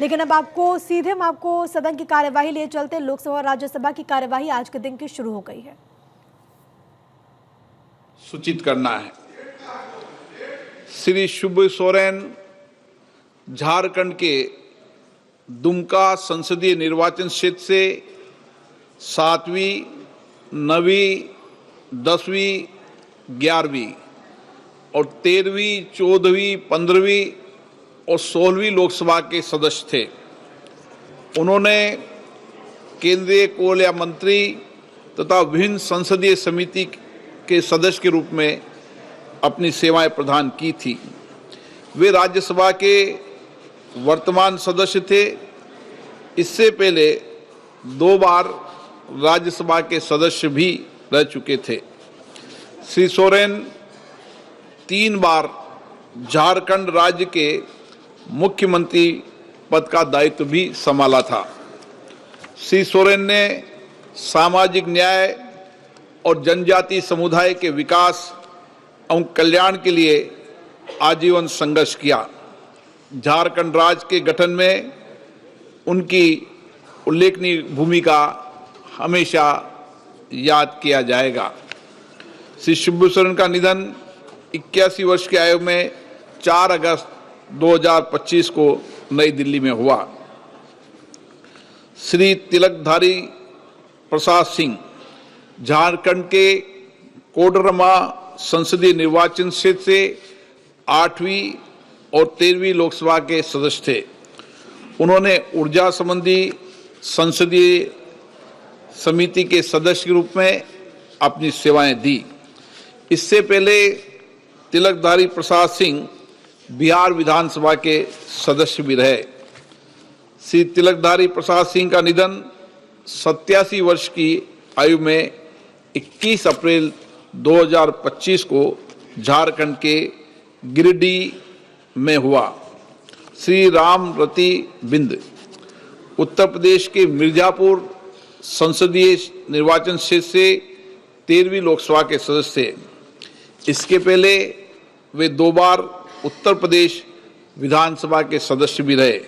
लेकिन अब सीधे हम आपको सदन की कार्यवाही लिए चलते। लोकसभा और राज्यसभा की कार्यवाही आज के दिन की शुरू हो गई है। सूचित करना है, श्री शिबू सोरेन झारखंड के दुमका संसदीय निर्वाचन क्षेत्र से 7वीं, 9वीं, 10वीं, 11वीं और 13वीं, 14वीं, 15वीं और 16वीं लोकसभा के सदस्य थे। उन्होंने केंद्रीय कोयला मंत्री तथा विभिन्न संसदीय समिति के सदस्य के रूप में अपनी सेवाएं प्रदान की थी। वे राज्यसभा के वर्तमान सदस्य थे। इससे पहले 2 बार राज्यसभा के सदस्य भी रह चुके थे। श्री सोरेन 3 बार झारखंड राज्य के मुख्यमंत्री पद का दायित्व भी संभाला था। श्री सोरेन ने सामाजिक न्याय और जनजातीय समुदाय के विकास एवं कल्याण के लिए आजीवन संघर्ष किया। झारखंड राज्य के गठन में उनकी उल्लेखनीय भूमिका हमेशा याद किया जाएगा। श्री शिबू सोरेन का निधन 81 वर्ष की आयु में 4 अगस्त 2025 को नई दिल्ली में हुआ। श्री तिलकधारी प्रसाद सिंह झारखंड के कोडरमा संसदीय निर्वाचन क्षेत्र से 8वीं और 13वीं लोकसभा के सदस्य थे। उन्होंने ऊर्जा संबंधी संसदीय समिति के सदस्य के रूप में अपनी सेवाएं दी। इससे पहले तिलकधारी प्रसाद सिंह बिहार विधानसभा के सदस्य भी रहे। श्री तिलकधारी प्रसाद सिंह का निधन 87 वर्ष की आयु में 21 अप्रैल 2025 को झारखंड के गिरिडीह में हुआ। श्री राम रति बिंद उत्तर प्रदेश के मिर्जापुर संसदीय निर्वाचन क्षेत्र से 13वीं लोकसभा के सदस्य थे। इसके पहले वे 2 बार उत्तर प्रदेश विधानसभा के सदस्य भी रहे।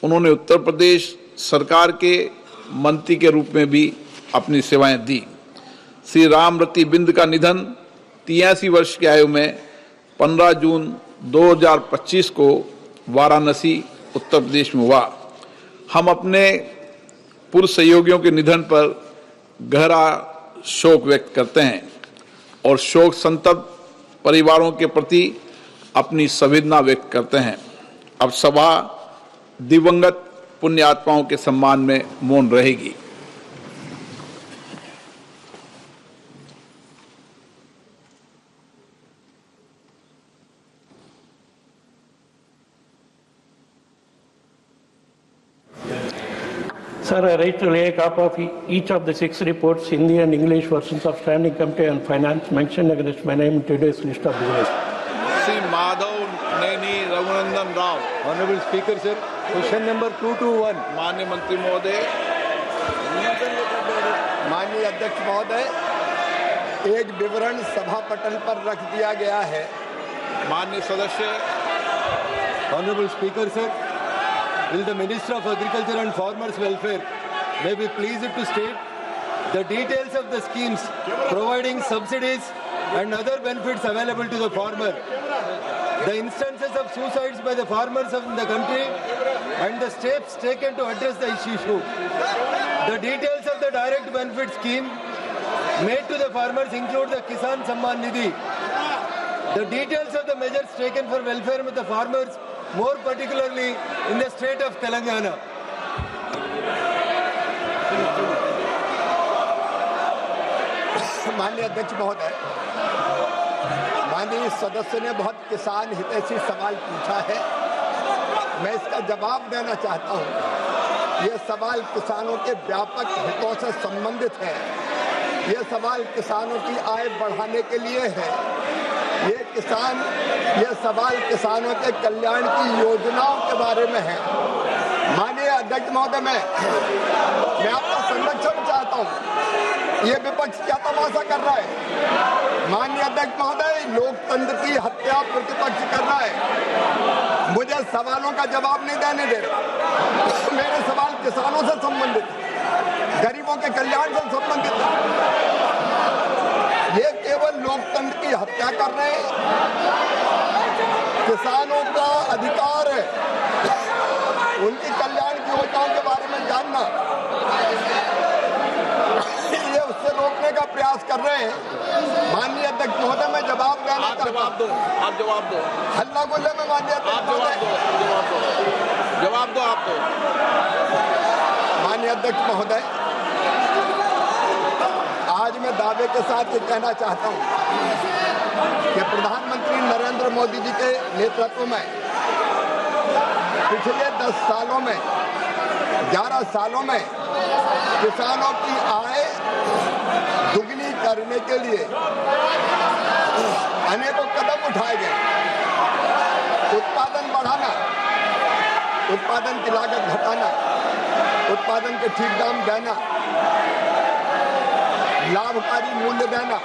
उन्होंने उत्तर प्रदेश सरकार के मंत्री के रूप में भी अपनी सेवाएं दी। श्री राम रति बिंद का निधन 83 वर्ष की आयु में 15 जून 2025 को वाराणसी उत्तर प्रदेश में हुआ। हम अपने पूर्व सहयोगियों के निधन पर गहरा शोक व्यक्त करते हैं और शोक संतप्त परिवारों के प्रति अपनी संवेदना व्यक्त करते हैं। अब सभा दिवंगत पुण्य आत्माओं के सम्मान में मौन रहेगी। Sir, I write to lay a copy of each of the 6 reports, Hindi and English versions of Standing Committee on Finance mentioned against my name in today's list of business. Shri Madhav Naini Raghunandan Rao. Honorable Speaker, sir, question number 221. माननीय मंत्री महोदय। माननीय अध्यक्ष महोदय, एक विवरण सभा पटल पर रख दिया गया है। माननीय सदस्य। Honorable Speaker, sir, will the Minister of Agriculture and Farmers Welfare may be pleased to state the details of the schemes providing subsidies and other benefits available to the farmer, the instances of suicides by the farmers of the country and the steps taken to address the issue, the details of the direct benefit scheme made to the farmers include the Kisan Samman Nidhi, the details of the measures taken for welfare of the farmers, more particularly in the state of Telangana. माननीय अध्यक्ष महोदय, माननीय सदस्य ने बहुत किसान हितैषी सवाल पूछा है। मैं इसका जवाब देना चाहता हूं। यह सवाल किसानों के व्यापक हितों से संबंधित है। यह सवाल किसानों की आय बढ़ाने के लिए है। यह सवाल किसानों के कल्याण की योजनाओं के बारे में है। माननीय अध्यक्ष महोदय, मैं आपका संरक्षण चाहता हूं। ये विपक्ष क्या तमाशा कर रहा है? माननीय अध्यक्ष महोदय, लोकतंत्र की हत्या प्रतिपक्ष कर रहा है। मुझे सवालों का जवाब नहीं देने दे रहा। मेरे सवाल किसानों से संबंधित है, गरीबों के कल्याण से संबंधित है। ये केवल लोकतंत्र की हत्या कर रहे हैं। किसानों का अधिकार है उनकी कल्याण की योजनाओं के बारे में जानना, ये उससे रोकने का प्रयास कर रहे हैं। माननीय अध्यक्ष महोदय, मैं जवाब देना चाहता हूं। आप जवाब दो। हल्ला गुल्ले में माननीय अध्यक्ष महोदय, जवाब दो आप दो। माननीय अध्यक्ष महोदय, आज मैं दावे के साथ ये कहना चाहता हूं कि प्रधानमंत्री नरेंद्र मोदी जी के नेतृत्व में पिछले 10 सालों में 11 सालों में किसानों की आय दुगनी करने के लिए अनेकों कदम उठाए गए। उत्पादन बढ़ाना, उत्पादन की लागत घटाना, उत्पादन के ठीक दाम देना, लाभकारी मूल्य देना,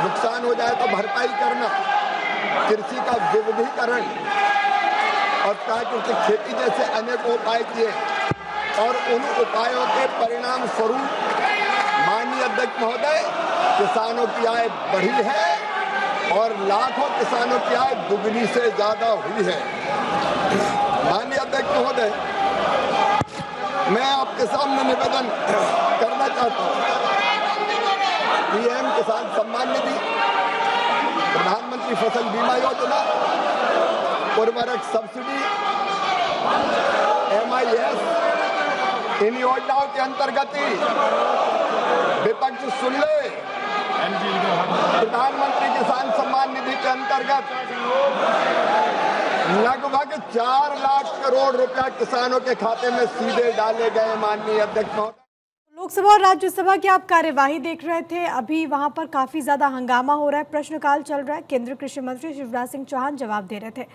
नुकसान हो जाए तो भरपाई करना, कृषि का विविधीकरण और प्राकृतिक खेती जैसे अनेक उपाय किए और उन उपायों के परिणाम स्वरूप माननीय अध्यक्ष महोदय किसानों की आय बढ़ी है और लाखों किसानों की आय दुगनी से ज्यादा हुई है। माननीय अध्यक्ष महोदय, मैं आपके सामने निवेदन करना चाहता हूँ। पीएम किसान सम्मान निधि, प्रधानमंत्री फसल बीमा योजना, उर्वरक सब्सिडी, MIS, इन योजनाओं के अंतर्गत ही विपक्ष सुन ले, प्रधानमंत्री किसान सम्मान निधि के अंतर्गत लगभग 4 लाख करोड़ रुपया किसानों के खाते में सीधे डाले गए। माननीय अध्यक्ष महोदय, लोकसभा और राज्यसभा की आप कार्यवाही देख रहे थे। अभी वहां पर काफी ज्यादा हंगामा हो रहा है, प्रश्नकाल चल रहा है। केंद्रीय कृषि मंत्री शिवराज सिंह चौहान जवाब दे रहे थे।